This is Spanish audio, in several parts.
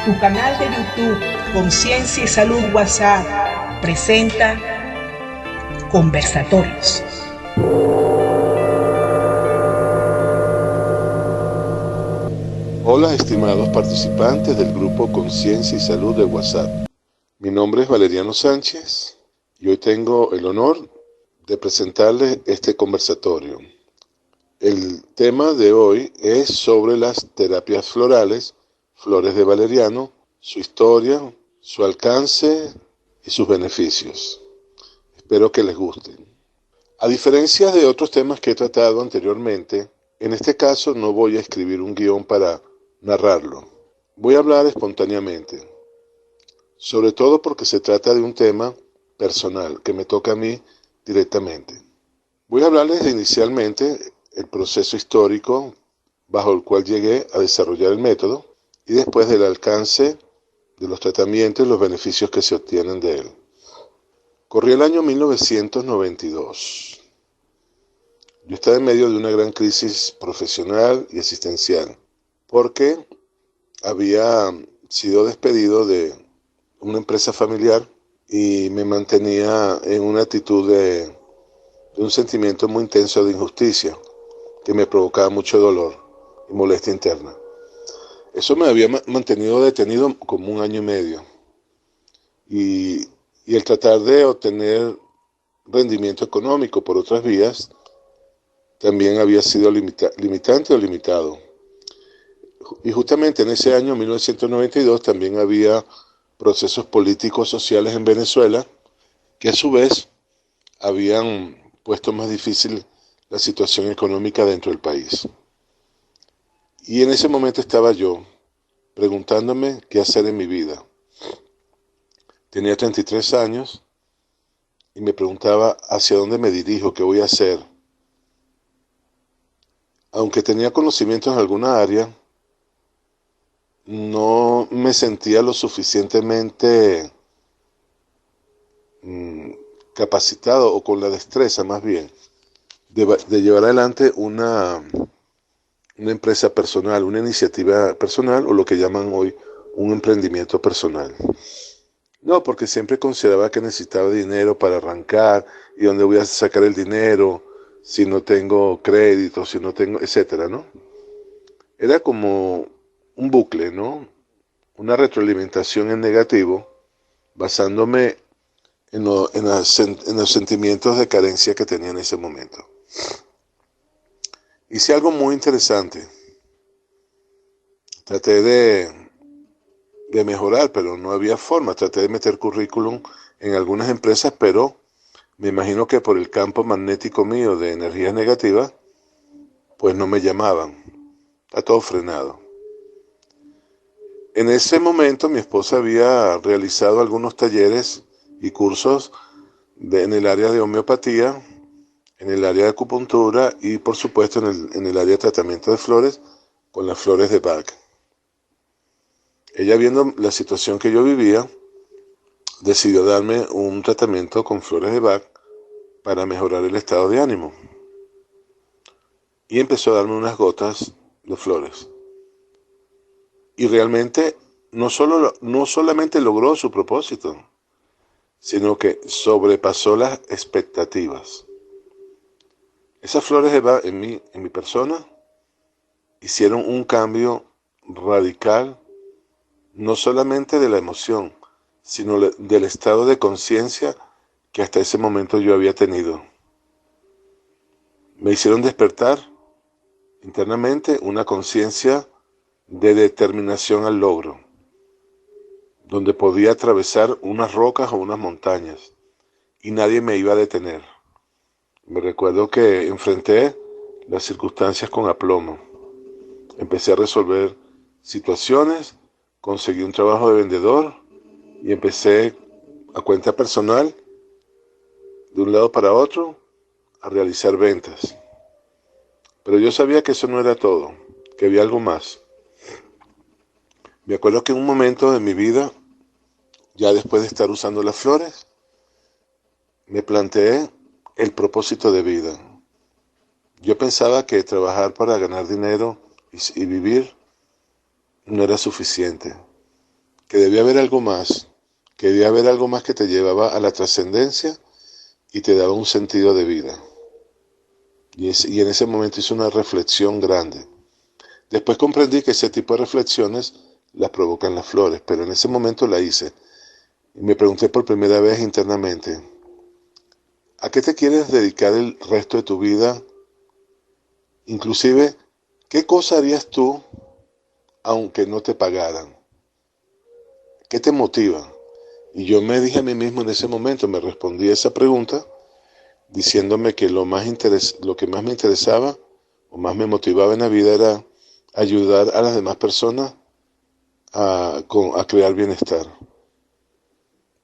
Tu canal de YouTube Conciencia y Salud WhatsApp presenta Conversatorios. Hola, estimados participantes del grupo Conciencia y Salud de WhatsApp. Mi nombre es Valeriano Sánchez y hoy tengo el honor de presentarles este conversatorio. El tema de hoy es sobre las terapias florales, flores de valeriano, su historia, su alcance y sus beneficios. Espero que les gusten. A diferencia de otros temas que he tratado anteriormente, en este caso no voy a escribir un guión para narrarlo. Voy a hablar espontáneamente, sobre todo porque se trata de un tema personal que me toca a mí directamente. Voy a hablarles inicialmente el proceso histórico bajo el cual llegué a desarrollar el método y después del alcance de los tratamientos y los beneficios que se obtienen de él. Corría el año 1992. Yo estaba en medio de una gran crisis profesional y existencial, porque había sido despedido de una empresa familiar y me mantenía en una actitud de un sentimiento muy intenso de injusticia que me provocaba mucho dolor y molestia interna. Eso me había mantenido detenido como un año y medio y el tratar de obtener rendimiento económico por otras vías también había sido limitante o limitado. Y justamente en ese año 1992 también había procesos políticos sociales en Venezuela que a su vez habían puesto más difícil la situación económica dentro del país. Y en ese momento estaba yo preguntándome qué hacer en mi vida. Tenía 33 años y me preguntaba hacia dónde me dirijo, qué voy a hacer. Aunque tenía conocimientos en alguna área, no me sentía lo suficientemente capacitado o con la destreza más bien de llevar adelante una empresa personal, una iniciativa personal o lo que llaman hoy un emprendimiento personal. No, porque siempre consideraba que necesitaba dinero para arrancar y dónde voy a sacar el dinero si no tengo crédito, si no tengo, etcétera, ¿no? Era como un bucle, ¿no? Una retroalimentación en negativo, basándome en los sentimientos de carencia que tenía en ese momento. Hice algo muy interesante. Traté de mejorar, pero no había forma. Traté de meter currículum en algunas empresas, pero me imagino que por el campo magnético mío de energías negativas, pues no me llamaban. Está todo frenado. En ese momento mi esposa había realizado algunos talleres y cursos en el área de homeopatía, en el área de acupuntura y por supuesto en el área de tratamiento de flores con las flores de Bach. Ella, viendo la situación que yo vivía, decidió darme un tratamiento con flores de Bach para mejorar el estado de ánimo y empezó a darme unas gotas de flores. Y realmente no solamente logró su propósito, sino que sobrepasó las expectativas. Esas flores de Bach en mi persona hicieron un cambio radical, no solamente de la emoción, sino del estado de conciencia que hasta ese momento yo había tenido. Me hicieron despertar internamente una conciencia de determinación al logro, donde podía atravesar unas rocas o unas montañas y nadie me iba a detener. Me recuerdo que enfrenté las circunstancias con aplomo. Empecé a resolver situaciones, conseguí un trabajo de vendedor y empecé a cuenta personal, de un lado para otro, a realizar ventas. Pero yo sabía que eso no era todo, que había algo más. Me acuerdo que en un momento de mi vida, ya después de estar usando las flores, me planteé el propósito de vida. Yo pensaba que trabajar para ganar dinero y vivir no era suficiente. que debía haber algo más, que debía haber algo más que te llevaba a la trascendencia y te daba un sentido de vida. Y en ese momento hice una reflexión grande. Después comprendí que ese tipo de reflexiones las provocan las flores, pero en ese momento la hice. Y me pregunté por primera vez internamente, ¿a qué te quieres dedicar el resto de tu vida? Inclusive, ¿qué cosa harías tú aunque no te pagaran? ¿Qué te motiva? Y yo me dije a mí mismo en ese momento, me respondí a esa pregunta, diciéndome que lo que más me interesaba o más me motivaba en la vida era ayudar a las demás personas a crear bienestar.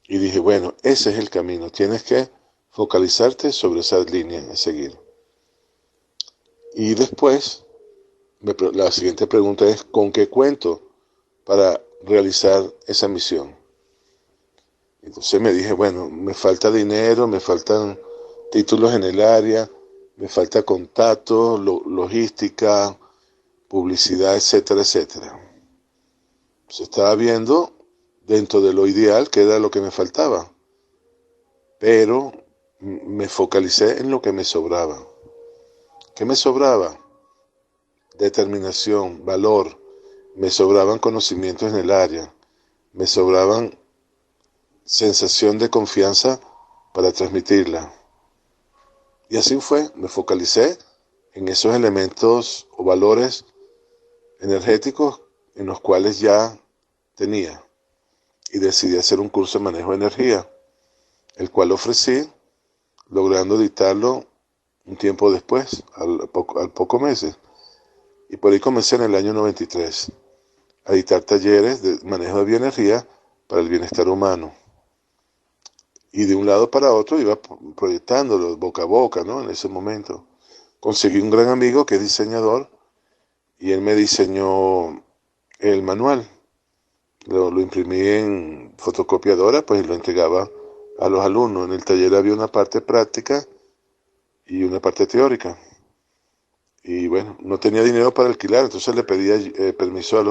Y dije, bueno, ese es el camino, tienes que focalizarte sobre esa línea a seguir. Y después, la siguiente pregunta es, ¿con qué cuento para realizar esa misión? Entonces me dije, bueno, me falta dinero, me faltan títulos en el área, me falta contacto, logística, publicidad, etcétera, etcétera. Se estaba viendo dentro de lo ideal que era lo que me faltaba, pero me focalicé en lo que me sobraba. ¿Qué me sobraba? Determinación, valor, me sobraban conocimientos en el área, me sobraban sensación de confianza para transmitirla. Y así fue, me focalicé en esos elementos o valores energéticos en los cuales ya tenía y decidí hacer un curso de manejo de energía, el cual ofrecí, logrando dictarlo un tiempo después, al poco meses. Y por ahí comencé en el año 93 a dictar talleres de manejo de bioenergía para el bienestar humano. Y de un lado para otro iba proyectándolo boca a boca, ¿no? En ese momento. Conseguí un gran amigo que es diseñador y él me diseñó el manual. Lo imprimí en fotocopiadora, pues, y lo entregaba a los alumnos. En el taller había una parte práctica y una parte teórica. Y bueno, no tenía dinero para alquilar, entonces le pedía permiso a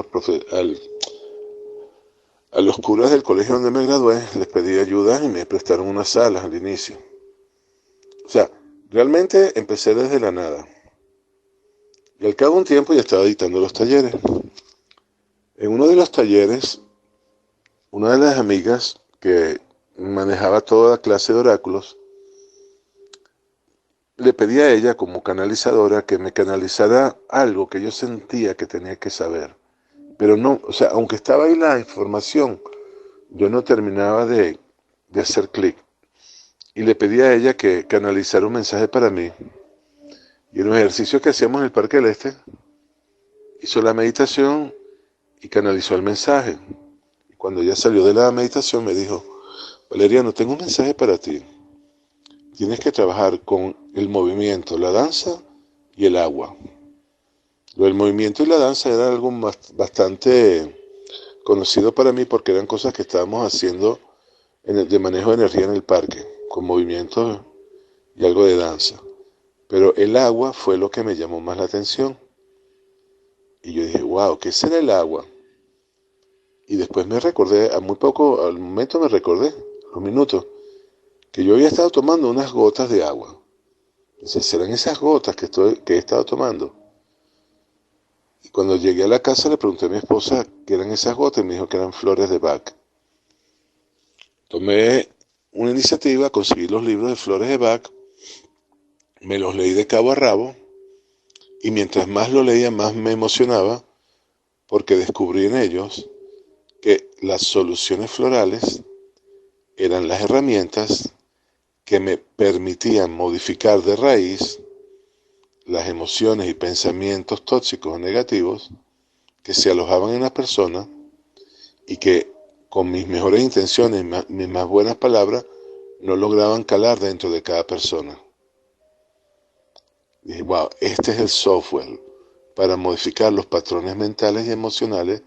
los curas del colegio donde me gradué, les pedí ayuda y me prestaron unas salas al inicio. O sea, realmente empecé desde la nada. Y al cabo de un tiempo ya estaba dictando los talleres. En uno de los talleres, una de las amigas que manejaba toda clase de oráculos, le pedí a ella como canalizadora que me canalizara algo que yo sentía que tenía que saber. Pero no, o sea, aunque estaba ahí la información, yo no terminaba de hacer clic. Y le pedí a ella que canalizara un mensaje para mí. Y en los ejercicios que hacíamos en el Parque del Este, hizo la meditación y canalizó el mensaje. Y cuando ella salió de la meditación me dijo, Valeriano, tengo un mensaje para ti. Tienes que trabajar con el movimiento, la danza y el agua. Lo del movimiento y la danza era algo bastante conocido para mí porque eran cosas que estábamos haciendo de manejo de energía en el parque, con movimiento y algo de danza. Pero el agua fue lo que me llamó más la atención. Y yo dije, wow, ¿qué será el agua? Y después me recordé, al momento me recordé, los minutos, que yo había estado tomando unas gotas de agua. Entonces, ¿serán esas gotas que he estado tomando? Y cuando llegué a la casa le pregunté a mi esposa qué eran esas gotas y me dijo que eran flores de Bach. Tomé una iniciativa, conseguí los libros de flores de Bach, me los leí de cabo a rabo y mientras más lo leía más me emocionaba porque descubrí en ellos que las soluciones florales eran las herramientas que me permitían modificar de raíz las emociones y pensamientos tóxicos o negativos que se alojaban en la persona y que con mis mejores intenciones y mis más buenas palabras no lograban calar dentro de cada persona. Dije, wow, este es el software para modificar los patrones mentales y emocionales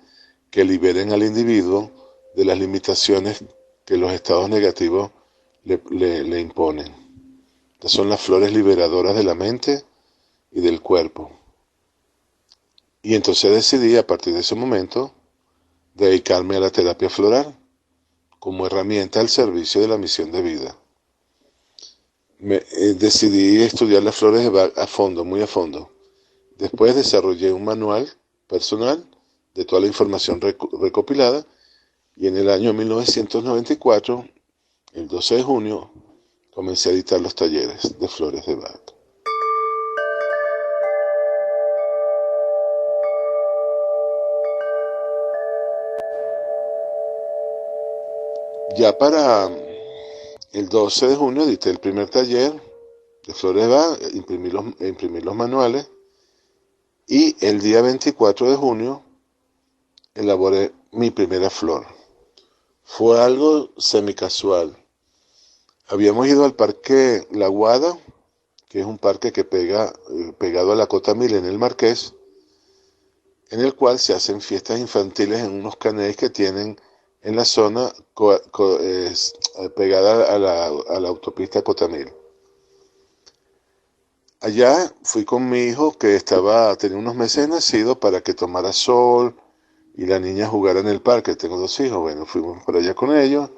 que liberen al individuo de las limitaciones que los estados negativos le imponen. Estas son las flores liberadoras de la mente y del cuerpo. Y entonces decidí a partir de ese momento dedicarme a la terapia floral como herramienta al servicio de la misión de vida. Decidí estudiar las flores de Bach a fondo, muy a fondo. Después desarrollé un manual personal de toda la información recopilada y en el año 1994, el 12 de junio, comencé a editar los talleres de flores de Bach. Ya para el 12 de junio edité el primer taller de flores de Bach, imprimí los manuales y el día 24 de junio elaboré mi primera flor. Fue algo semicasual. Habíamos ido al Parque La Guada, que es un parque que pegado a la Cota Mil en el Marqués, en el cual se hacen fiestas infantiles en unos canales que tienen en la zona pegada a la autopista Cotamil. Allá fui con mi hijo que tenía unos meses nacido para que tomara sol y la niña jugara en el parque. Tengo 2 hijos, bueno, fuimos por allá con ellos,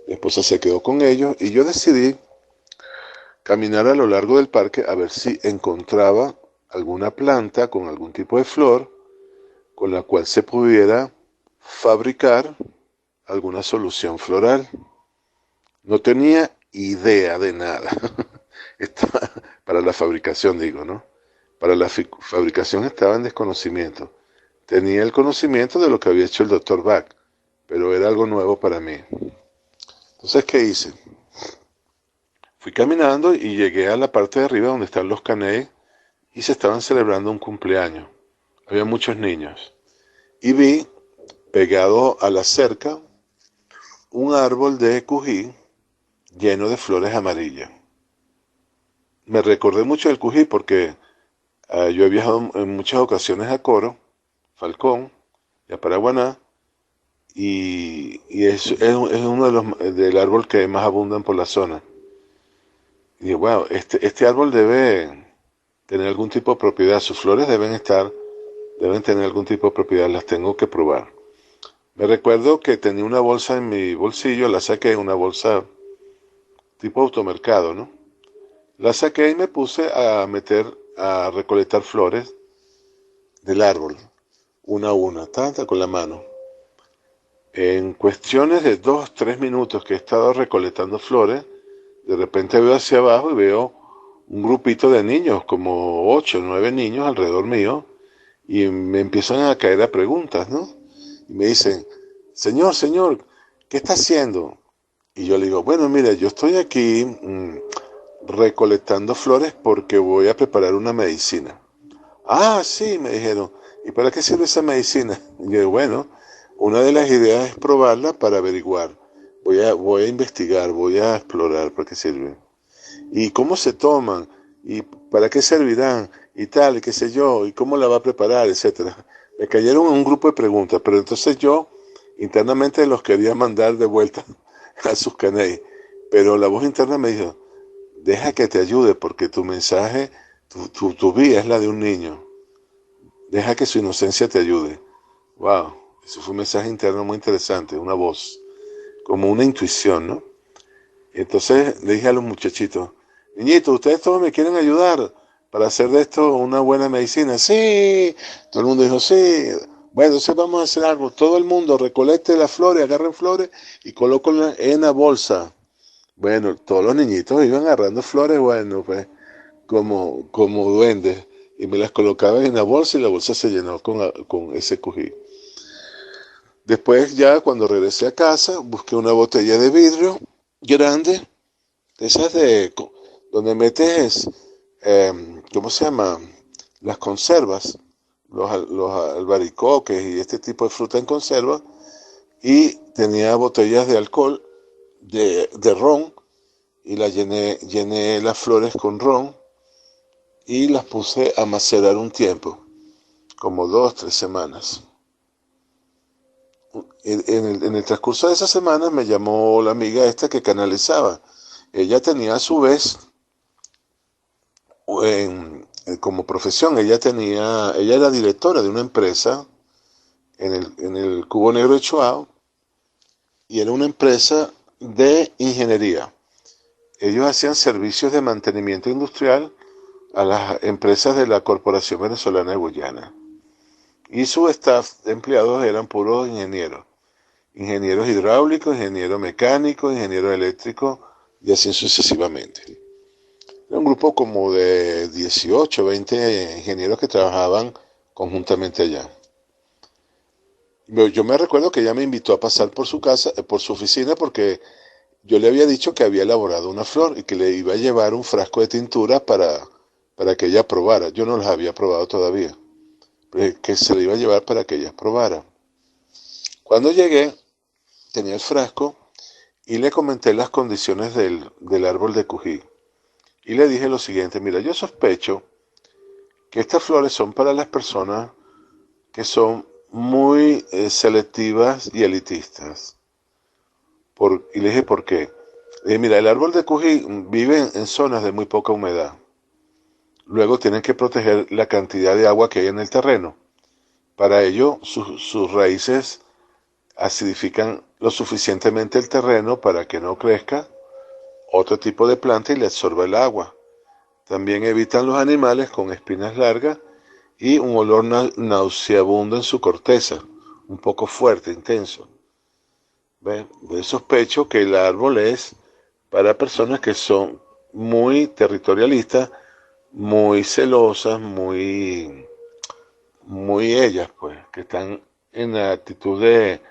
mi esposa se quedó con ellos y yo decidí caminar a lo largo del parque a ver si encontraba alguna planta con algún tipo de flor con la cual se pudiera fabricar alguna solución floral. No tenía idea de nada. Para la fabricación, digo, ¿no? Para la fabricación estaba en desconocimiento. Tenía el conocimiento de lo que había hecho el Dr. Bach, pero era algo nuevo para mí. Entonces, ¿qué hice? Fui caminando y llegué a la parte de arriba donde están los caney y se estaban celebrando un cumpleaños. Había muchos niños. Y vi, pegado a la cerca, un árbol de cují lleno de flores amarillas. Me recordé mucho del cují porque yo he viajado en muchas ocasiones a Coro, Falcón y a Paraguaná, y es uno del árbol que más abundan por la zona. Y dije, wow, este árbol debe tener algún tipo de propiedad, sus flores deben tener algún tipo de propiedad, las tengo que probar. Me recuerdo que tenía una bolsa en mi bolsillo, la saqué, una bolsa tipo automercado, ¿no? La saqué y me puse a recolectar flores del árbol, una a una, tanta con la mano. En cuestiones de 2-3 minutos que he estado recolectando flores, de repente veo hacia abajo y veo un grupito de niños, como 8 o 9 niños alrededor mío, y me empiezan a caer a preguntas, ¿no? Y me dicen, señor, ¿qué está haciendo? Y yo le digo, bueno, mira, yo estoy aquí recolectando flores porque voy a preparar una medicina. Ah, sí, me dijeron, ¿y para qué sirve esa medicina? Y yo, bueno, una de las ideas es probarla para averiguar. Voy a investigar, voy a explorar para qué sirven. ¿Y cómo se toman? ¿Y para qué servirán? Y tal, y qué sé yo, y cómo la va a preparar, etcétera. Me cayeron un grupo de preguntas, pero entonces yo internamente los quería mandar de vuelta a sus canales. Pero la voz interna me dijo, deja que te ayude porque tu mensaje, tu vida es la de un niño. Deja que su inocencia te ayude. Wow, eso fue un mensaje interno muy interesante, una voz, como una intuición, ¿no? Entonces le dije a los muchachitos, niñitos, ustedes todos me quieren ayudar para hacer de esto una buena medicina. Sí, todo el mundo dijo, sí. Bueno, entonces vamos a hacer algo. Todo el mundo recolecte las flores, agarren flores y colóquenlas en la bolsa. Bueno, todos los niñitos iban agarrando flores, bueno, pues, como duendes. Y me las colocaban en la bolsa y la bolsa se llenó con ese cují. Después ya cuando regresé a casa, busqué una botella de vidrio grande, de esas donde metes, ¿cómo se llama? Las conservas, los albaricoques y este tipo de fruta en conserva, y tenía botellas de alcohol, de ron, y llené las flores con ron, y las puse a macerar un tiempo, como 2-3 semanas. En el transcurso de esas semanas me llamó la amiga esta que canalizaba. Ella tenía a su vez, como profesión, ella era directora de una empresa en el Cubo Negro de Choao, y era una empresa de ingeniería. Ellos hacían servicios de mantenimiento industrial a las empresas de la Corporación Venezolana de Guyana. Y su staff de empleados eran puros ingenieros. Ingenieros hidráulicos, ingenieros mecánicos, ingenieros eléctricos y así sucesivamente. Era un grupo como de 18, 20 ingenieros que trabajaban conjuntamente allá. Yo me recuerdo que ella me invitó a pasar por su casa, por su oficina, porque yo le había dicho que había elaborado una flor y que le iba a llevar un frasco de tintura para que ella probara. Yo no las había probado todavía, pero que se le iba a llevar para que ella probara. Cuando llegué, tenía el frasco y le comenté las condiciones del árbol de Cují. Y le dije lo siguiente: mira, yo sospecho que estas flores son para las personas que son muy selectivas y elitistas. Y le dije, ¿por qué? Le dije, mira, el árbol de Cují vive en zonas de muy poca humedad. Luego tienen que proteger la cantidad de agua que hay en el terreno. Para ello, sus raíces acidifican lo suficientemente el terreno para que no crezca otro tipo de planta y le absorba el agua. También evitan los animales con espinas largas y un olor nauseabundo en su corteza, un poco fuerte, intenso. ¿Ve? Sospecho que el árbol es para personas que son muy territorialistas, muy celosas, muy ellas, pues, que están en actitud de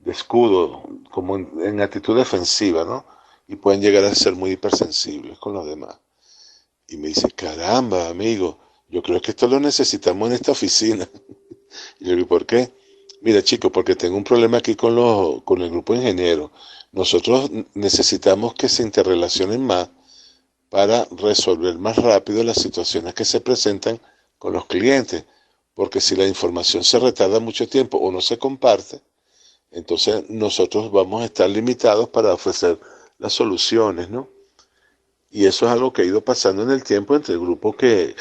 escudo, como en actitud defensiva, ¿no? Y pueden llegar a ser muy hipersensibles con los demás. Y me dice, caramba, amigo, yo creo que esto lo necesitamos en esta oficina. Y yo digo, ¿por qué? Mira, chico, porque tengo un problema aquí con el grupo de ingenieros. Nosotros necesitamos que se interrelacionen más para resolver más rápido las situaciones que se presentan con los clientes. Porque si la información se retarda mucho tiempo o no se comparte, entonces nosotros vamos a estar limitados para ofrecer las soluciones, ¿no? Y eso es algo que ha ido pasando en el tiempo entre el grupo, que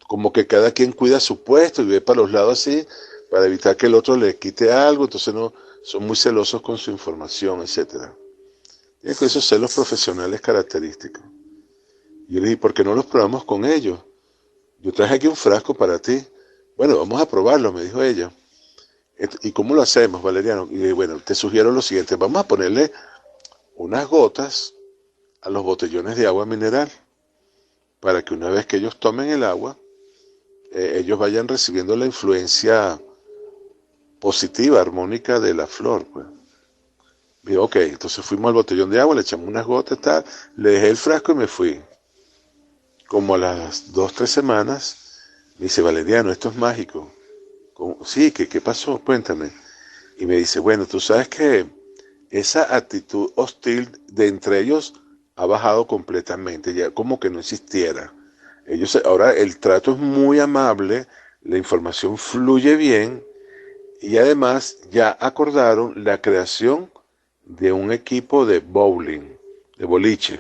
como que cada quien cuida su puesto y ve para los lados así, para evitar que el otro le quite algo, entonces no son muy celosos con su información, etcétera. Tienen que esos celos profesionales característicos. Y yo le dije, ¿por qué no los probamos con ellos? Yo traje aquí un frasco para ti. Bueno, vamos a probarlo, me dijo ella. ¿Y cómo lo hacemos, Valeriano? Y dije, bueno, te sugiero lo siguiente, vamos a ponerle unas gotas a los botellones de agua mineral, para que una vez que ellos tomen el agua, ellos vayan recibiendo la influencia positiva, armónica de la flor, pues. Y ok, entonces fuimos al botellón de agua, le echamos unas gotas, tal, le dejé el frasco y me fui. Como a las 2, 3 semanas, me dice, Valeriano, esto es mágico. Sí, ¿qué pasó? Cuéntame. Y me dice, bueno, tú sabes que esa actitud hostil de entre ellos ha bajado completamente, ya como que no existiera. Ahora el trato es muy amable, la información fluye bien y además ya acordaron la creación de un equipo de bowling, de boliche,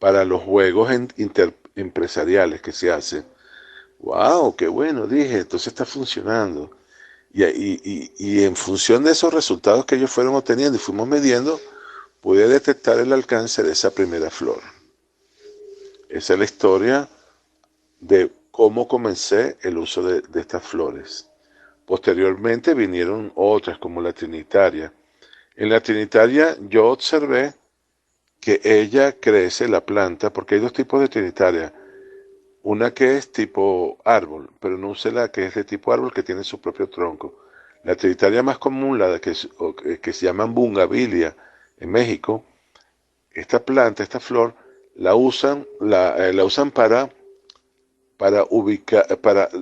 para los juegos interempresariales que se hacen. ¡Wow! ¡Qué bueno! Dije, entonces está funcionando. Y en función de esos resultados que ellos fueron obteniendo y fuimos midiendo, pude detectar el alcance de esa primera flor. Esa es la historia de cómo comencé el uso de estas flores. Posteriormente vinieron otras como la trinitaria. En la trinitaria yo observé que ella crece, la planta, porque hay dos tipos de trinitaria. Una que es tipo árbol, pero no usé la que es de tipo árbol, que tiene su propio tronco. La trinitaria más común, la que se llaman bungavilia en México, esta planta, esta flor, la usan para ubicar,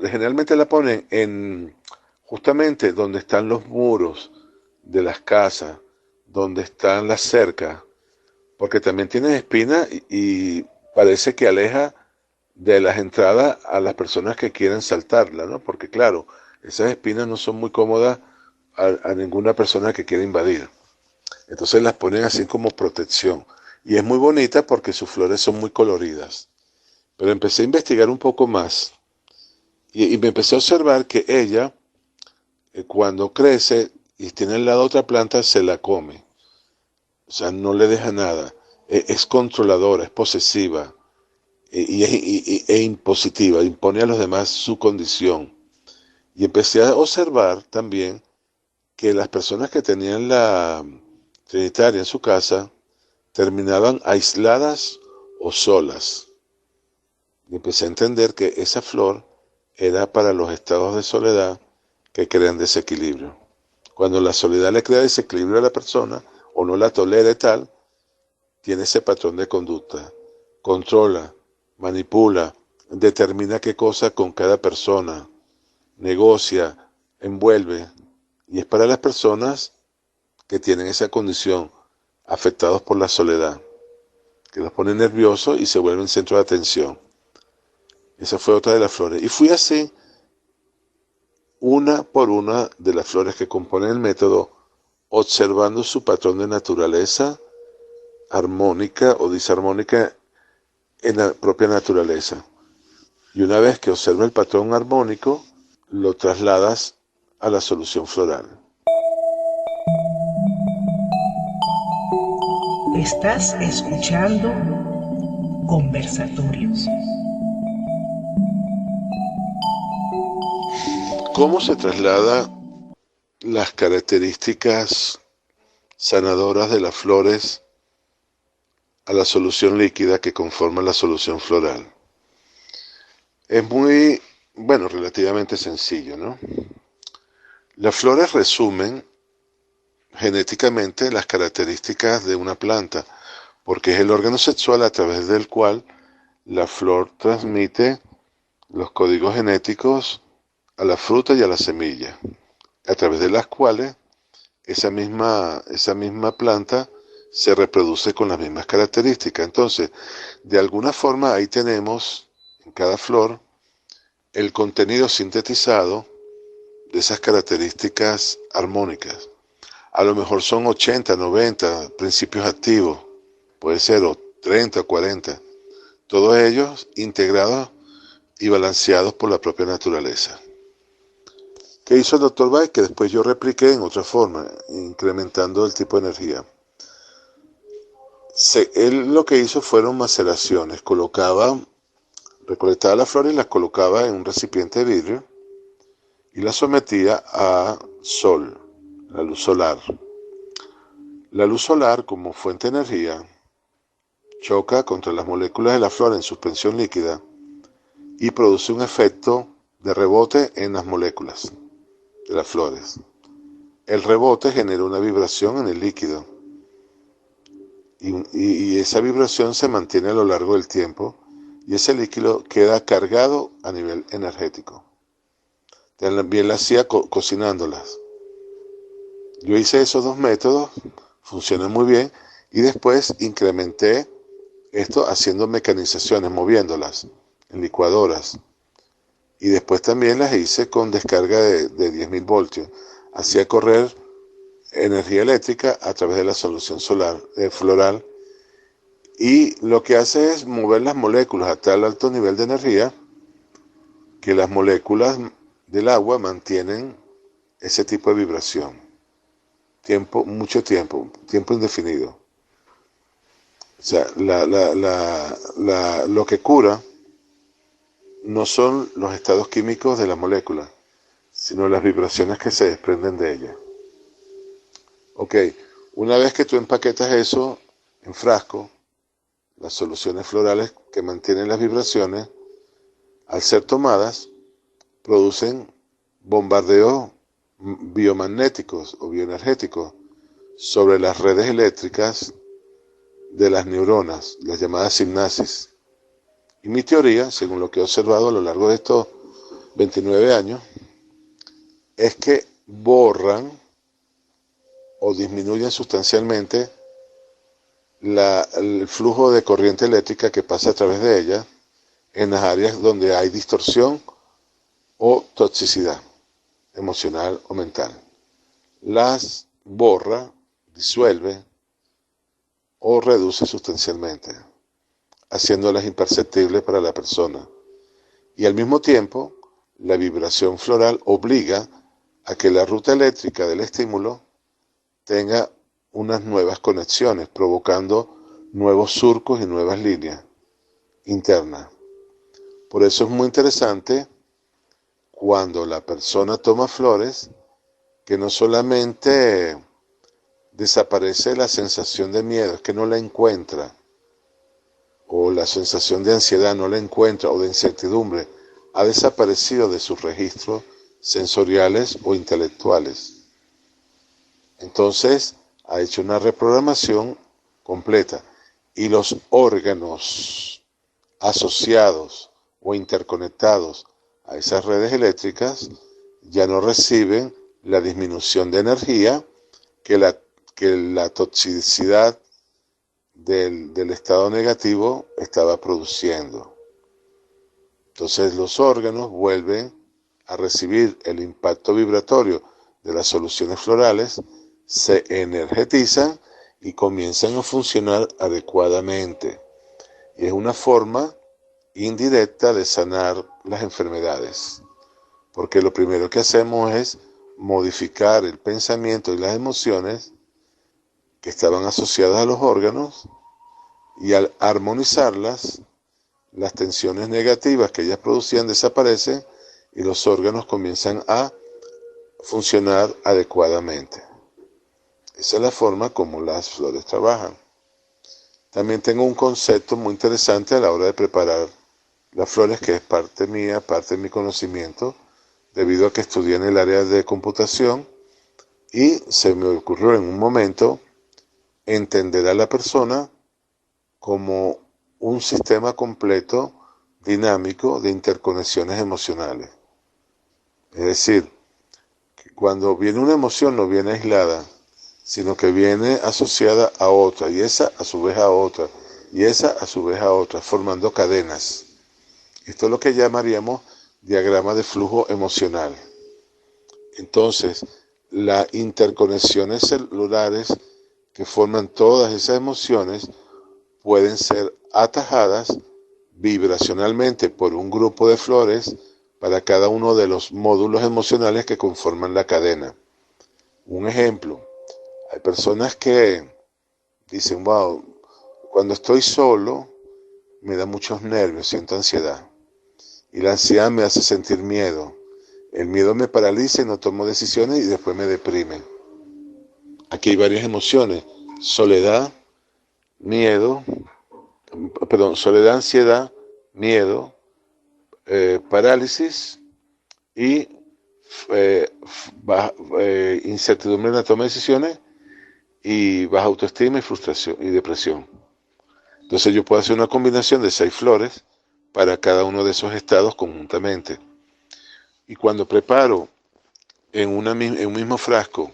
generalmente la ponen justamente donde están los muros de las casas, donde están las cercas, porque también tiene espinas y parece que aleja de las entradas a las personas que quieren saltarla, ¿no? Porque claro, esas espinas no son muy cómodas a ninguna persona que quiera invadir. Entonces las ponen así como protección. Y es muy bonita porque sus flores son muy coloridas. Pero empecé a investigar un poco más y me empecé a observar que ella cuando crece y tiene al lado otra planta, se la come. O sea, no le deja nada. Es controladora, es posesiva e impositiva. Impone a los demás su condición. Y empecé a observar también que las personas que tenían la trinitaria en su casa terminaban aisladas o solas. Y empecé a entender que esa flor era para los estados de soledad que crean desequilibrio. Cuando la soledad le crea desequilibrio a la persona o no la tolera y tal, tiene ese patrón de conducta. Controla, manipula, determina qué cosa con cada persona, negocia, envuelve. Y es para las personas que tienen esa condición, afectados por la soledad, que los pone nerviosos y se vuelven centro de atención. Esa fue otra de las flores. Y fui así, una por una de las flores que componen el método, observando su patrón de naturaleza armónica o disarmónica en la propia naturaleza. Y una vez que observa el patrón armónico, lo trasladas a la solución floral. Estás escuchando Conversatorios. ¿Cómo se traslada las características sanadoras de las flores a la solución líquida que conforma la solución floral? Es muy, relativamente sencillo, ¿no? Las flores resumen genéticamente las características de una planta, porque es el órgano sexual a través del cual la flor transmite los códigos genéticos a la fruta y a la semilla, a través de las cuales esa misma planta se reproduce con las mismas características. Entonces, de alguna forma ahí tenemos en cada flor el contenido sintetizado de esas características armónicas. A lo mejor son 80, 90 principios activos, puede ser o 30 o 40, todos ellos integrados y balanceados por la propia naturaleza. ¿Qué hizo el Dr. Bay? Que después yo repliqué en otra forma, incrementando el tipo de energía. Él lo que hizo fueron maceraciones, recolectaba las flores y las colocaba en un recipiente de vidrio y las sometía a sol, la luz solar. La luz solar, como fuente de energía, choca contra las moléculas de la flor en suspensión líquida y produce un efecto de rebote en las moléculas de las flores. El rebote genera una vibración en el líquido y esa vibración se mantiene a lo largo del tiempo y ese líquido queda cargado a nivel energético. También la hacía cocinándolas. Yo hice esos dos métodos, funcionan muy bien, y después incrementé esto haciendo mecanizaciones, moviéndolas en licuadoras. Y después también las hice con descarga de 10.000 voltios. Hacía correr energía eléctrica a través de la solución floral. Y lo que hace es mover las moléculas a tal alto nivel de energía que las moléculas del agua mantienen ese tipo de vibración. Mucho tiempo indefinido. O sea, lo que cura no son los estados químicos de la molécula, sino las vibraciones que se desprenden de ella. Ok, una vez que tú empaquetas eso en frasco, las soluciones florales que mantienen las vibraciones, al ser tomadas, producen bombardeos biomagnéticos o bioenergéticos sobre las redes eléctricas de las neuronas, las llamadas sinapsis. Y mi teoría, según lo que he observado a lo largo de estos 29 años, es que borran o disminuyen sustancialmente el flujo de corriente eléctrica que pasa a través de ella en las áreas donde hay distorsión o toxicidad emocional o mental. Las borra, disuelve o reduce sustancialmente, haciéndolas imperceptibles para la persona. Y al mismo tiempo, la vibración floral obliga a que la ruta eléctrica del estímulo tenga unas nuevas conexiones, provocando nuevos surcos y nuevas líneas internas. Por eso es muy interesante cuando la persona toma flores, que no solamente desaparece la sensación de miedo, es que no la encuentra, o la sensación de ansiedad no la encuentra, o de incertidumbre, ha desaparecido de sus registros sensoriales o intelectuales. Entonces, ha hecho una reprogramación completa y los órganos asociados o interconectados a esas redes eléctricas ya no reciben la disminución de energía que la toxicidad del estado negativo estaba produciendo. Entonces los órganos vuelven a recibir el impacto vibratorio de las soluciones florales, se energetizan y comienzan a funcionar adecuadamente. Y es una forma indirecta de sanar las enfermedades, porque lo primero que hacemos es modificar el pensamiento y las emociones que estaban asociadas a los órganos, y al armonizarlas, las tensiones negativas que ellas producían desaparecen y los órganos comienzan a funcionar adecuadamente. Esa es la forma como las flores trabajan. También tengo un concepto muy interesante a la hora de preparar las flores, que es parte mía, parte de mi conocimiento, debido a que estudié en el área de computación, y se me ocurrió en un momento entender a la persona como un sistema completo, dinámico, de interconexiones emocionales. Es decir, que cuando viene una emoción no viene aislada, sino que viene asociada a otra, y esa a su vez a otra, y esa a su vez a otra, formando cadenas. Esto es lo que llamaríamos diagrama de flujo emocional. Entonces, las interconexiones celulares que forman todas esas emociones pueden ser atajadas vibracionalmente por un grupo de flores para cada uno de los módulos emocionales que conforman la cadena. Un ejemplo, hay personas que dicen, wow, cuando estoy solo me da muchos nervios, siento ansiedad. Y la ansiedad me hace sentir miedo. El miedo me paraliza y no tomo decisiones y después me deprime. Aquí hay varias emociones: soledad, miedo, soledad, ansiedad, miedo, parálisis y incertidumbre en la toma de decisiones, y baja autoestima y frustración y depresión. Entonces yo puedo hacer una combinación de 6 flores para cada uno de esos estados conjuntamente. Y cuando preparo en un mismo frasco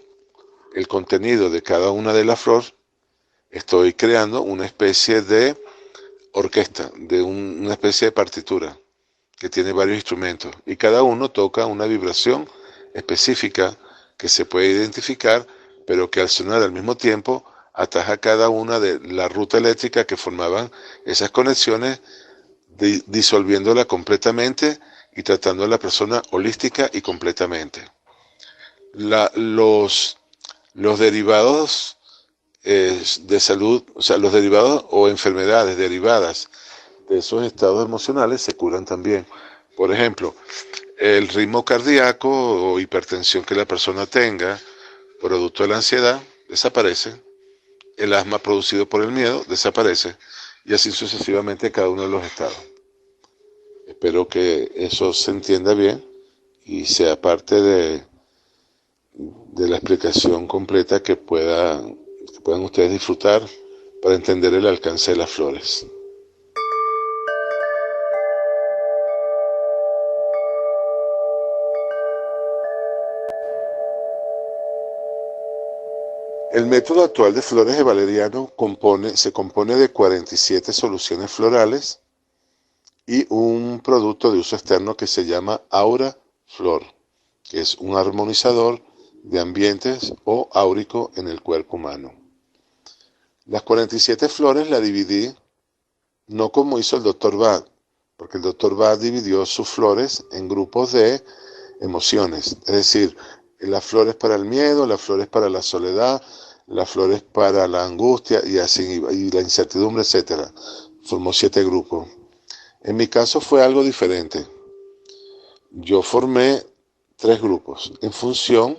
el contenido de cada una de las flores, estoy creando una especie de orquesta, una especie de partitura que tiene varios instrumentos, y cada uno toca una vibración específica que se puede identificar, pero que al sonar al mismo tiempo ataja cada una de la ruta eléctrica que formaban esas conexiones, disolviéndola completamente y tratando a la persona holística y completamente. Los derivados de salud, o sea, los derivados o enfermedades derivadas de esos estados emocionales se curan también. Por ejemplo, el ritmo cardíaco o hipertensión que la persona tenga producto de la ansiedad desaparece, el asma producido por el miedo desaparece, y así sucesivamente cada uno de los estados. Espero que eso se entienda bien y sea parte de la explicación completa que puedan ustedes disfrutar para entender el alcance de las flores. El método actual de flores de valeriano se compone de 47 soluciones florales y un producto de uso externo que se llama Aura Flor, que es un armonizador de ambientes o áurico en el cuerpo humano. Las 47 flores las dividí no como hizo el Dr. Bad, porque el Dr. Bad dividió sus flores en grupos de emociones, es decir, Las flores para el miedo, las flores para la soledad, las flores para la angustia y así, y la incertidumbre, etcétera. Formó 7 grupos. En mi caso fue algo diferente. Yo formé 3 grupos en función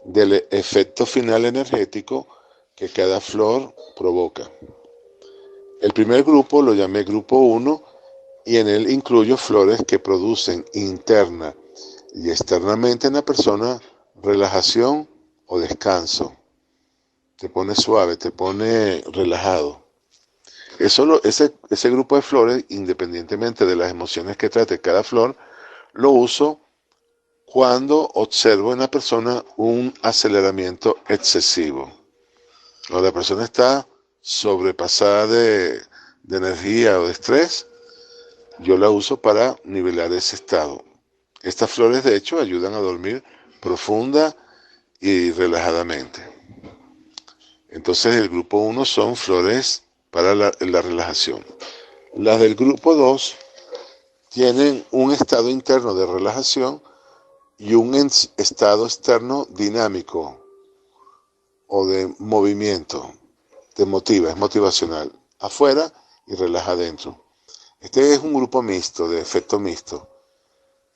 del efecto final energético que cada flor provoca. El primer grupo lo llamé grupo 1 y en él incluyo flores que producen interna y externamente en la persona relajación o descanso. Te pone suave, te pone relajado. Ese grupo de flores, independientemente de las emociones que trate cada flor, lo uso cuando observo en la persona un aceleramiento excesivo. Cuando la persona está sobrepasada de energía o de estrés, yo la uso para nivelar ese estado. Estas flores, de hecho, ayudan a dormir profunda y relajadamente. Entonces, el grupo 1 son flores para la relajación. Las del grupo 2 tienen un estado interno de relajación y un estado externo dinámico o de movimiento. Te motiva, es motivacional. Afuera y relaja adentro. Este es un grupo mixto, de efecto mixto.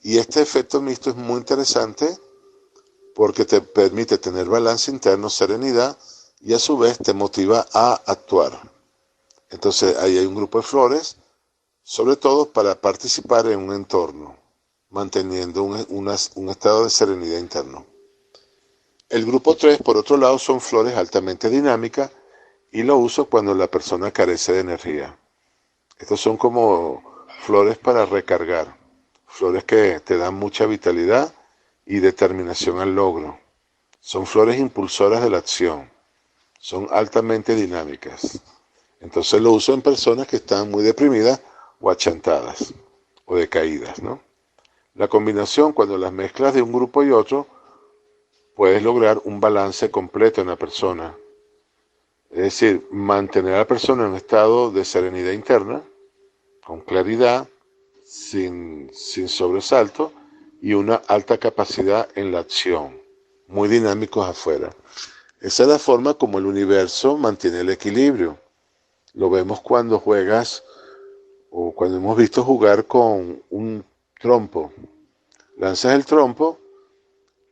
Y este efecto mixto es muy interesante porque te permite tener balance interno, serenidad y a su vez te motiva a actuar. Entonces ahí hay un grupo de flores, sobre todo para participar en un entorno, manteniendo un estado de serenidad interno. El grupo 3, por otro lado, son flores altamente dinámicas y lo uso cuando la persona carece de energía. Estos son como flores para recargar, flores que te dan mucha vitalidad y determinación al logro. Son flores impulsoras de la acción, son altamente dinámicas. Entonces lo uso en personas que están muy deprimidas o achantadas o decaídas, ¿no? La combinación, cuando las mezclas de un grupo y otro, puedes lograr un balance completo en la persona. Es decir, mantener a la persona en un estado de serenidad interna, con claridad, sin sobresalto, y una alta capacidad en la acción, muy dinámicos afuera. Esa es la forma como el universo mantiene el equilibrio. Lo vemos cuando juegas o cuando hemos visto jugar con un trompo. Lanzas el trompo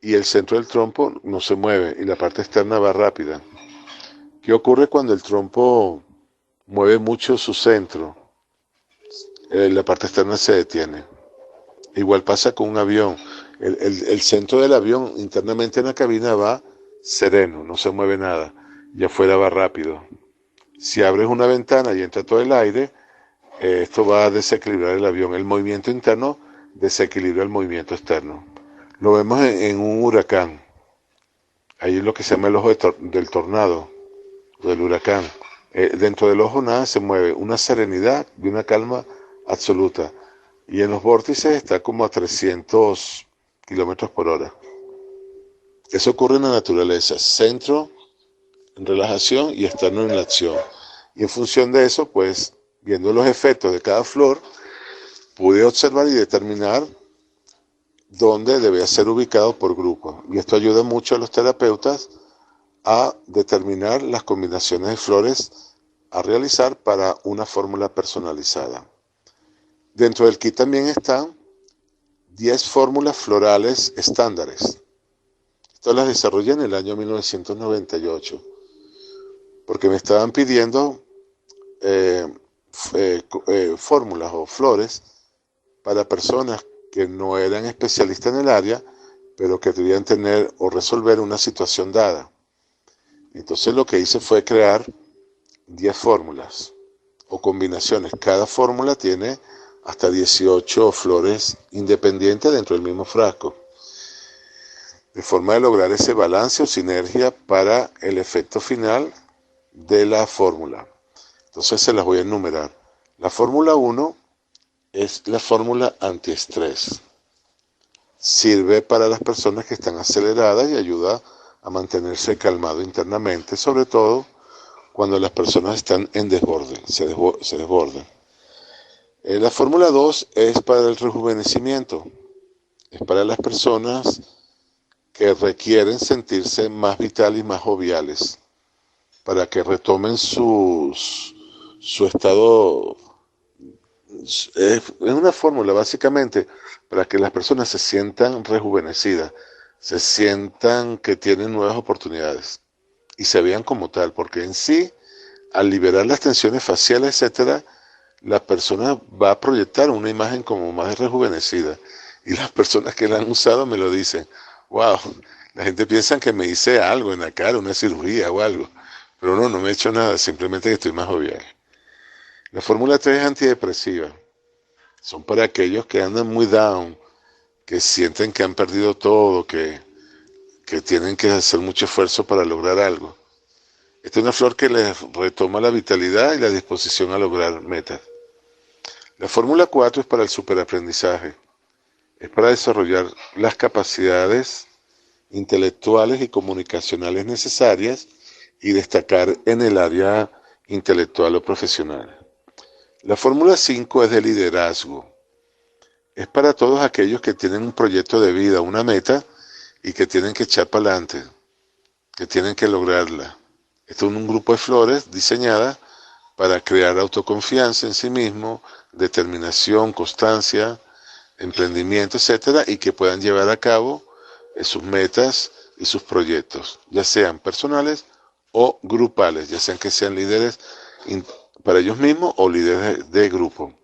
y el centro del trompo no se mueve y la parte externa va rápida. ¿Qué ocurre cuando el trompo mueve mucho su centro? La parte externa se detiene. Igual pasa con un avión. El centro del avión internamente en la cabina va sereno, no se mueve nada, y afuera va rápido. Si abres una ventana y entra todo el aire, esto va a desequilibrar el avión. El movimiento interno desequilibra el movimiento externo. Lo vemos en un huracán. Ahí es lo que se llama el ojo del tornado, del huracán. Dentro del ojo nada se mueve, una serenidad y una calma absoluta. Y en los vórtices está como a 300 kilómetros por hora. Eso ocurre en la naturaleza. Centro en relajación y externo en la acción. Y en función de eso, pues, viendo los efectos de cada flor, pude observar y determinar dónde debía ser ubicado por grupo. Y esto ayuda mucho a los terapeutas a determinar las combinaciones de flores a realizar para una fórmula personalizada. Dentro del kit también están 10 fórmulas florales estándares. Estas las desarrollé en el año 1998, porque me estaban pidiendo fórmulas o flores para personas que no eran especialistas en el área, pero que debían tener o resolver una situación dada. Entonces lo que hice fue crear 10 fórmulas o combinaciones. Cada fórmula tiene hasta 18 flores independientes dentro del mismo frasco, de forma de lograr ese balance o sinergia para el efecto final de la fórmula. Entonces se las voy a enumerar. La fórmula 1 es la fórmula antiestrés. Sirve para las personas que están aceleradas y ayuda a mantenerse calmado internamente, sobre todo cuando las personas están en desborde, se desbordan. La fórmula 2 es para el rejuvenecimiento. Es para las personas que requieren sentirse más vitales y más joviales para que retomen su estado. Es una fórmula básicamente para que las personas se sientan rejuvenecidas, se sientan que tienen nuevas oportunidades y se vean como tal, porque en sí, al liberar las tensiones faciales, etcétera, la persona va a proyectar una imagen como más rejuvenecida. Y las personas que la han usado me lo dicen. Wow, la gente piensa que me hice algo en la cara, una cirugía o algo. Pero no me he hecho nada, simplemente que estoy más jovial. La fórmula 3 es antidepresiva. Son para aquellos que andan muy down, que sienten que han perdido todo, que tienen que hacer mucho esfuerzo para lograr algo. Esta es una flor que les retoma la vitalidad y la disposición a lograr metas. La fórmula 4 es para el superaprendizaje. Es para desarrollar las capacidades intelectuales y comunicacionales necesarias y destacar en el área intelectual o profesional. La fórmula 5 es de liderazgo. Es para todos aquellos que tienen un proyecto de vida, una meta, y que tienen que echar para adelante, que tienen que lograrla. Esto es un grupo de flores diseñada para crear autoconfianza en sí mismo, determinación, constancia, emprendimiento, etcétera, y que puedan llevar a cabo sus metas y sus proyectos, ya sean personales o grupales, ya sean que sean líderes para ellos mismos o líderes de grupo.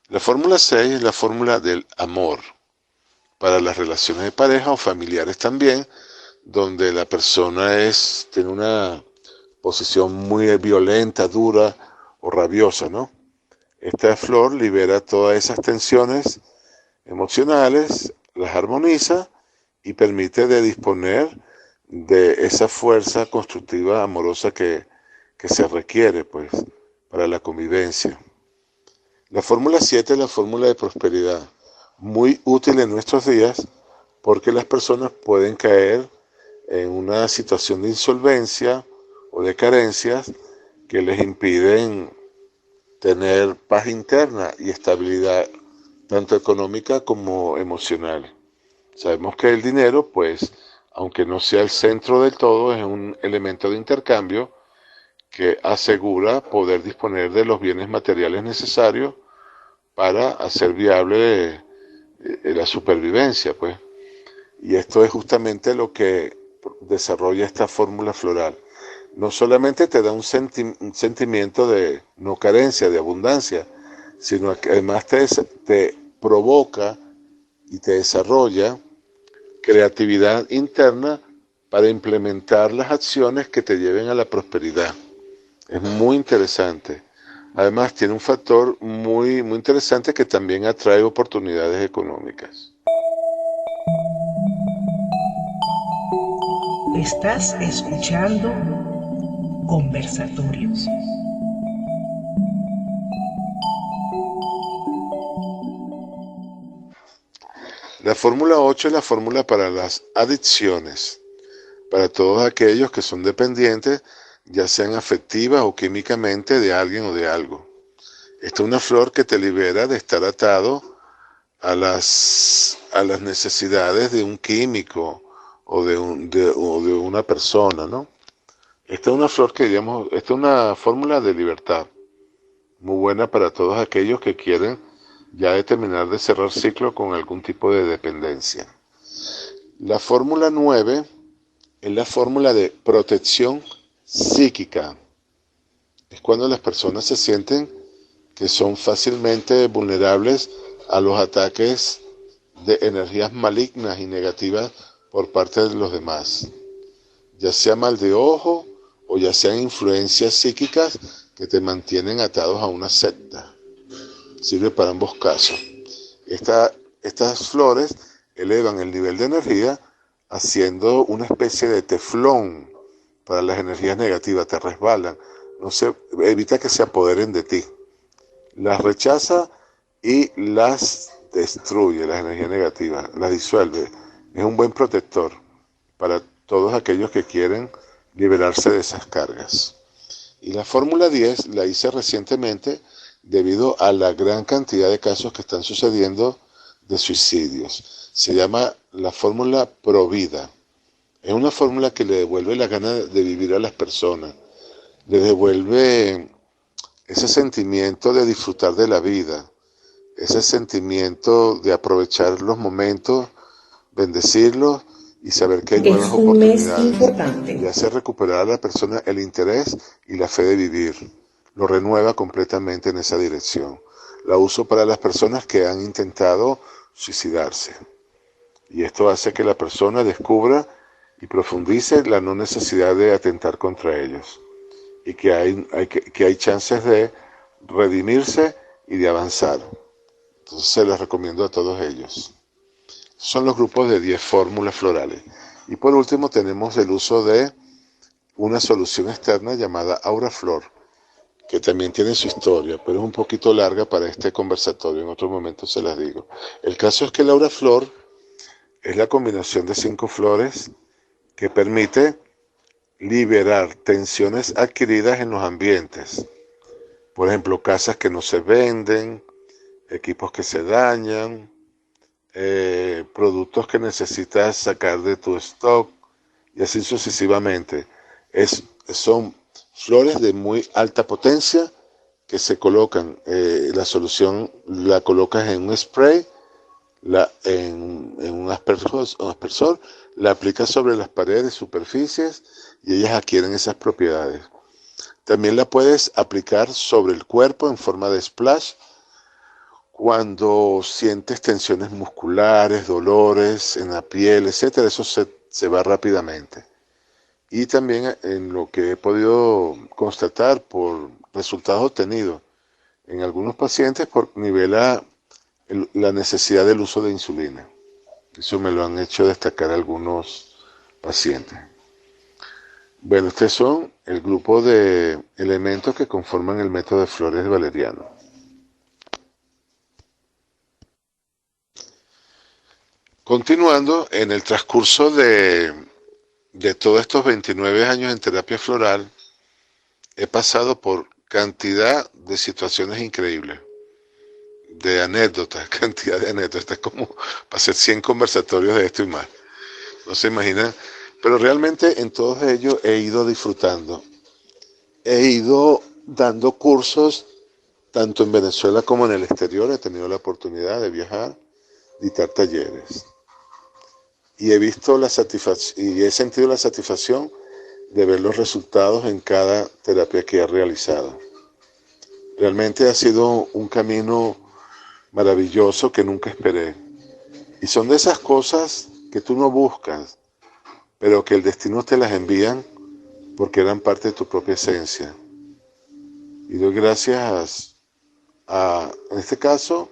La fórmula 6 es la fórmula del amor, para las relaciones de pareja o familiares también, donde la persona tiene una posición muy violenta, dura o rabiosa, ¿no? Esta flor libera todas esas tensiones emocionales, las armoniza y permite de disponer de esa fuerza constructiva, amorosa que se requiere, pues, para la convivencia. La fórmula 7 es la fórmula de prosperidad, muy útil en nuestros días porque las personas pueden caer en una situación de insolvencia o de carencias que les impiden tener paz interna y estabilidad tanto económica como emocional. Sabemos que el dinero, pues, aunque no sea el centro del todo, es un elemento de intercambio que asegura poder disponer de los bienes materiales necesarios para hacer viable la supervivencia, pues. Y esto es justamente lo que desarrolla esta fórmula floral. No solamente te da un sentimiento de no carencia, de abundancia, sino que además te provoca y te desarrolla creatividad interna para implementar las acciones que te lleven a la prosperidad. Es muy interesante. Además tiene un factor muy, muy interesante que también atrae oportunidades económicas. Estás escuchando Conversatorios. La fórmula 8 es la fórmula para las adicciones, para todos aquellos que son dependientes, ya sean afectivas o químicamente, de alguien o de algo. Esta es una flor que te libera de estar atado a las necesidades de un químico o de una persona, ¿no? Esta es una flor que esta es una fórmula de libertad, muy buena para todos aquellos que quieren ya determinar de cerrar ciclo con algún tipo de dependencia. La fórmula 9 es la fórmula de protección psíquica. Es cuando las personas se sienten que son fácilmente vulnerables a los ataques de energías malignas y negativas por parte de los demás, ya sea mal de ojo o ya sean influencias psíquicas que te mantienen atados a una secta. Sirve para ambos casos. Estas flores elevan el nivel de energía haciendo una especie de teflón para las energías negativas, te resbalan, evita que se apoderen de ti, las rechaza y las destruye, las energías negativas, las disuelve. Es un buen protector para todos aquellos que quieren liberarse de esas cargas. Y la fórmula 10 la hice recientemente debido a la gran cantidad de casos que están sucediendo de suicidios. Se llama la fórmula Provida. Es una fórmula que le devuelve la gana de vivir a las personas, le devuelve ese sentimiento de disfrutar de la vida, ese sentimiento de aprovechar los momentos, bendecirlos y saber que hay nuevas oportunidades. Y hace recuperar a la persona el interés y la fe de vivir. Lo renueva completamente en esa dirección. La uso para las personas que han intentado suicidarse. Y esto hace que la persona descubra y profundice la no necesidad de atentar contra ellos. Y que hay chances de redimirse y de avanzar. Entonces se las recomiendo a todos ellos. Son los grupos de 10 fórmulas florales. Y por último tenemos el uso de una solución externa llamada Aura Flor, que también tiene su historia, pero es un poquito larga para este conversatorio, en otro momento se las digo. El caso es que la Aura Flor es la combinación de 5 flores que permite liberar tensiones adquiridas en los ambientes. Por ejemplo, casas que no se venden, equipos que se dañan, productos que necesitas sacar de tu stock y así sucesivamente. Son flores de muy alta potencia que se colocan, la solución la colocas en un spray, en un aspersor, la aplicas sobre las paredes, superficies y ellas adquieren esas propiedades. También la puedes aplicar sobre el cuerpo en forma de splash cuando sientes tensiones musculares, dolores en la piel, etcétera. Eso se va rápidamente. Y también en lo que he podido constatar por resultados obtenidos en algunos pacientes, nivela la necesidad del uso de insulina. Eso me lo han hecho destacar algunos pacientes. Bueno, estos son el grupo de elementos que conforman el método de flores valeriano. Continuando, en el transcurso de todos estos 29 años en terapia floral, he pasado por cantidad de situaciones increíbles, de anécdotas, cantidad de anécdotas, como para hacer 100 conversatorios de esto y más. No se imaginan, pero realmente en todos ellos he ido disfrutando. He ido dando cursos, tanto en Venezuela como en el exterior. He tenido la oportunidad de viajar, dictar talleres. Y he sentido la satisfacción de ver los resultados en cada terapia que he realizado. Realmente ha sido un camino maravilloso que nunca esperé. Y son de esas cosas que tú no buscas, pero que el destino te las envían porque eran parte de tu propia esencia. Y doy gracias en este caso,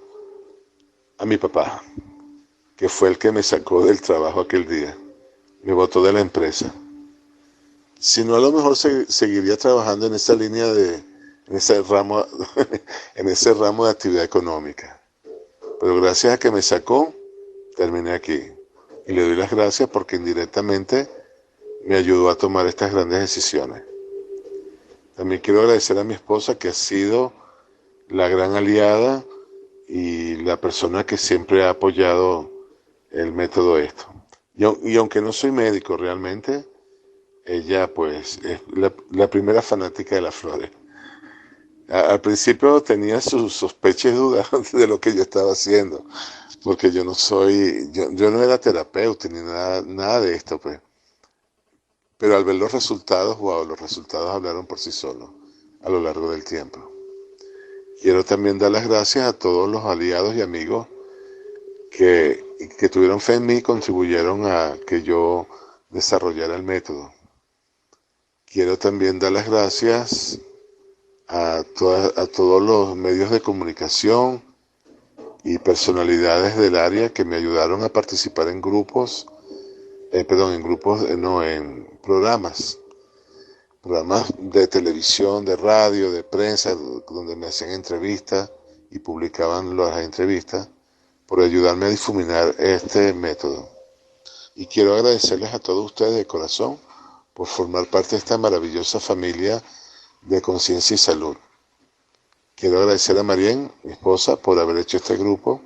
a mi papá, que fue el que me sacó del trabajo aquel día, me botó de la empresa. Si no, a lo mejor seguiría trabajando en esa línea en ese ramo de actividad económica. Pero gracias a que me sacó, terminé aquí. Y le doy las gracias porque indirectamente me ayudó a tomar estas grandes decisiones. También quiero agradecer a mi esposa, que ha sido la gran aliada y la persona que siempre ha apoyado el método esto. Y aunque no soy médico realmente, ella pues es la primera fanática de las flores. Al principio tenía sus sospechas y dudas de lo que yo estaba haciendo, porque yo no era terapeuta ni nada de esto, pues. Pero al ver los resultados, wow, los resultados hablaron por sí solos a lo largo del tiempo. Quiero también dar las gracias a todos los aliados y amigos que tuvieron fe en mí y contribuyeron a que yo desarrollara el método. Quiero también dar las gracias a todos los medios de comunicación y personalidades del área que me ayudaron a participar en programas de televisión, de radio, de prensa, donde me hacían entrevistas y publicaban las entrevistas, por ayudarme a difuminar este método. Y quiero agradecerles a todos ustedes de corazón por formar parte de esta maravillosa familia de conciencia y salud. Quiero agradecer a Marien, mi esposa, por haber hecho este grupo,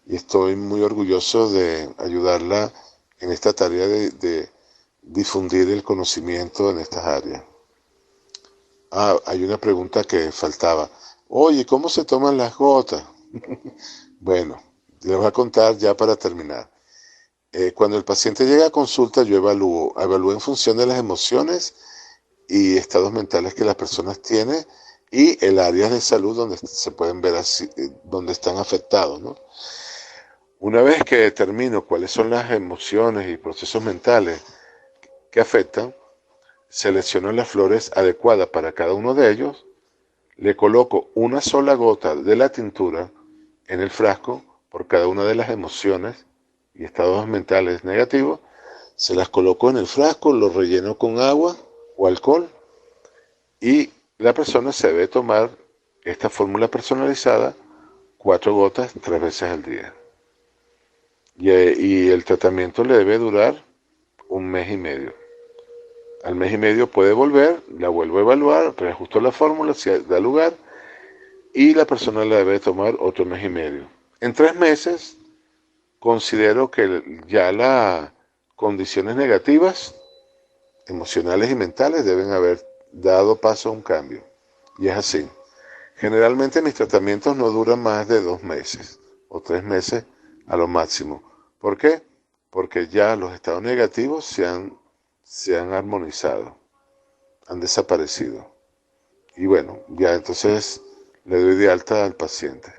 y estoy muy orgulloso de ayudarla en esta tarea de difundir el conocimiento en estas áreas. Hay una pregunta que faltaba. Oye, ¿cómo se toman las gotas? Bueno, les voy a contar ya para terminar. Cuando el paciente llega a consulta, yo evalúo en función de las emociones y estados mentales que las personas tienen y el área de salud donde se pueden ver así, donde están afectados, ¿no? Una vez que determino cuáles son las emociones y procesos mentales que afectan, selecciono las flores adecuadas para cada uno de ellos, le coloco una sola gota de la tintura en el frasco por cada una de las emociones y estados mentales negativos, se las coloco en el frasco, lo relleno con agua o alcohol y la persona se debe tomar esta fórmula personalizada 4 gotas 3 veces al día. Y el tratamiento le debe durar 1 mes y medio. Al mes y medio puede volver, la vuelvo a evaluar, reajusto la fórmula si da lugar y la persona la debe tomar otro mes y medio. En 3 meses considero que ya las condiciones negativas, emocionales y mentales deben haber dado paso a un cambio. Y es así. Generalmente mis tratamientos no duran más de 2 meses o 3 meses a lo máximo. ¿Por qué? Porque ya los estados negativos se han armonizado, han desaparecido. Y bueno, ya entonces le doy de alta al paciente.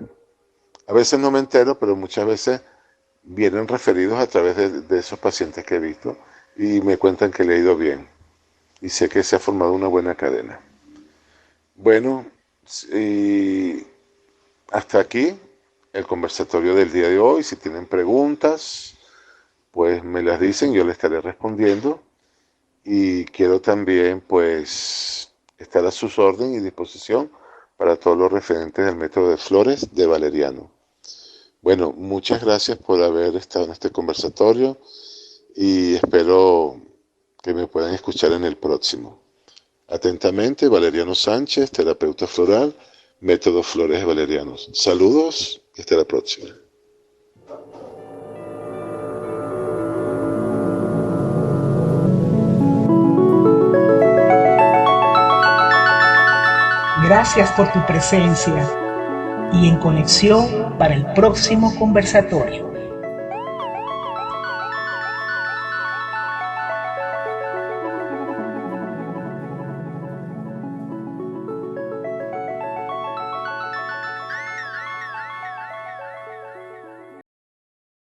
A veces no me entero, pero muchas veces vienen referidos a través de esos pacientes que he visto y me cuentan que le ha ido bien. Y sé que se ha formado una buena cadena. Bueno, y hasta aquí el conversatorio del día de hoy. Si tienen preguntas, pues me las dicen, yo les estaré respondiendo. Y quiero también, pues, estar a sus órdenes y disposición para todos los referentes del método de flores de Valeriano. Bueno, muchas gracias por haber estado en este conversatorio y espero que me puedan escuchar en el próximo. Atentamente, Valeriano Sánchez, terapeuta floral, método Flores de Valerianos. Saludos y hasta la próxima. Gracias por tu presencia y en conexión para el próximo conversatorio.